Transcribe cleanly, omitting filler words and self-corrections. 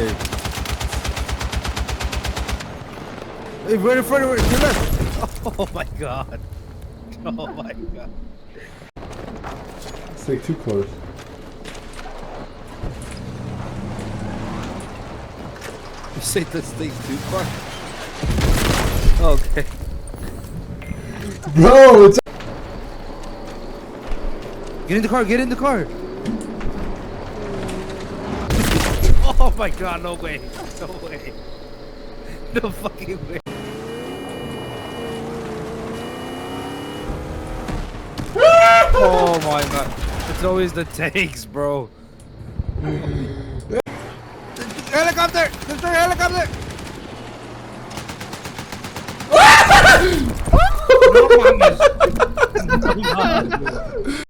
Hey. Hey, right in front of it, to your left. Oh my god. Oh my god. It's like too close. You say this thing's too far? Okay. Bro, it's Get in the car, get in the car. Oh my god, no way. No way. No fucking way. Oh my god. It's always the tanks, bro. Helicopter! There's a helicopter! No mames. No mames.